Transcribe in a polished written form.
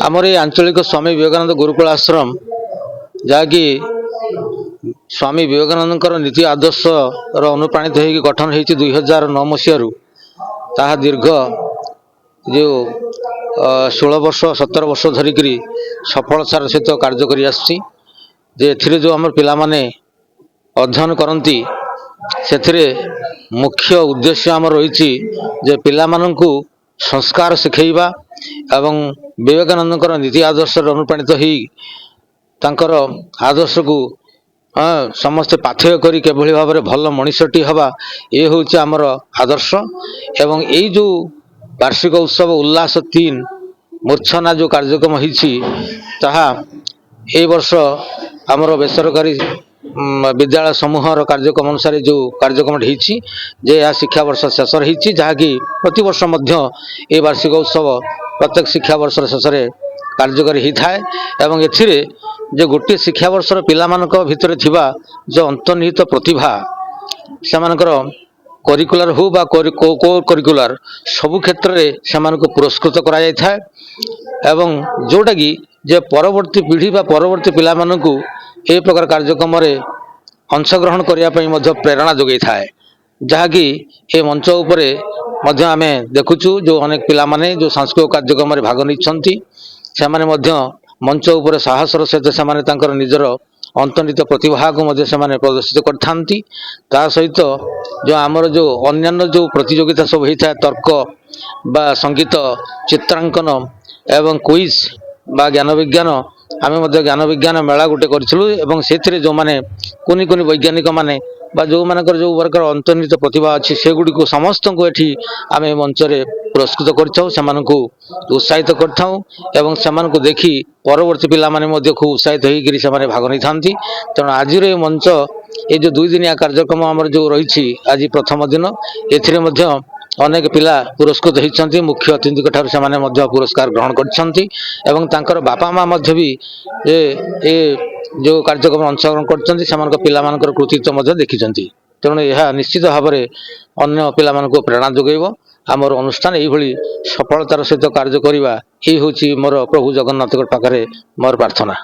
आमर ये आंचलिक स्वामी विवेकानंद गुरुकुल आश्रम जहाँकि स्वामी विवेकानंद नीति आदर्श अनुप्राणित हो गठन हो 2009 मसीह ताहा दीर्घ जो 16 वर्ष 17 वर्ष धरिक सफलतार सहित कार्य कर जो आम पिला माने अध्ययन करती से मुख्य उद्देश्य आम रही जे पिला माननकु संस्कार शिखेबा एवं विवेकानंद नीति आदर्श अनुप्राणित हो तांकर आदर्श को समस्ते पाथेय करी केभली भाव में भल मनीषटी हवा ये हूँ आमर आदर्श एवं यही जो वार्षिक उत्सव उल्लास 3 मूर्छना जो कार्यक्रम हो वर्ष आमर बेसरकारी विद्यालय समूहर कार्यक्रम अनुसार जो कार्यक्रम होती जे शिक्षा वर्ष शेष रही जहाँकि प्रति वर्ष ये वार्षिक उत्सव प्रत्येक शिक्षा वर्ष शेष कार्यकारी होता है एवं एथिरे जो गोटे शिक्षा वर्षर पिला भितर थिबा जो अंतर्निहित प्रतिभा से करिकुलर हो बा को करिकुलर सबु क्षेत्र में से पुरस्कृत करा जाय एवं जोटा कि जे परवर्ती पीढ़ी बा परवर्ती पिला ए प्रकार कार्यक्रम अंशग्रहण करने प्रेरणा जोगई थाए जहाँकि ए मंच उपरे आम देखुचु जो अनेक पिला माने जो सांस्कृतिक कार्यक्रम भाग नहीं से मंच उपर साहसर सहित से निजर अंतर्निहित प्रतिभा को प्रदर्शित करता सहित जो आमर जो अन्य जो प्रतियोगिता सब होता है तर्क बा संगीत चित्रांकन एवं क्विज बा ज्ञान विज्ञान आम ज्ञान विज्ञान मेला गोटे करूँ से जो मैंने कुनि कुनि वैज्ञानिक माने बा जो मानकर जो वर्कर अंतर्निहित प्रतिभा अच्छी से गुड़ी को समस्त को एठी आम मंचरे पुरस्कृत कर उत्साहित कर देखी परवर्ती पिला माने खूब उत्साहित होकर भाग नहीं था तेणु आज मंच ये जो 2 दिनिया कार्यक्रम आमर जो रही आज प्रथम दिन ए अनेक पिला पुरस्कृत होती मुख्य अतिथि से पुरस्कार ग्रहण कर बापा माँ भी ये जो कार्यक्रम अंशग्रहण कर पिला कृतित्व देखी तेणु यह निश्चित भाव में अन्य पिला प्रेरणा जोगेब आमर अनुष्ठान यही सफलतार सहित कार्य करवा ये हूँ मोर प्रभु जगन्नाथ पाखे मोर प्रार्थना।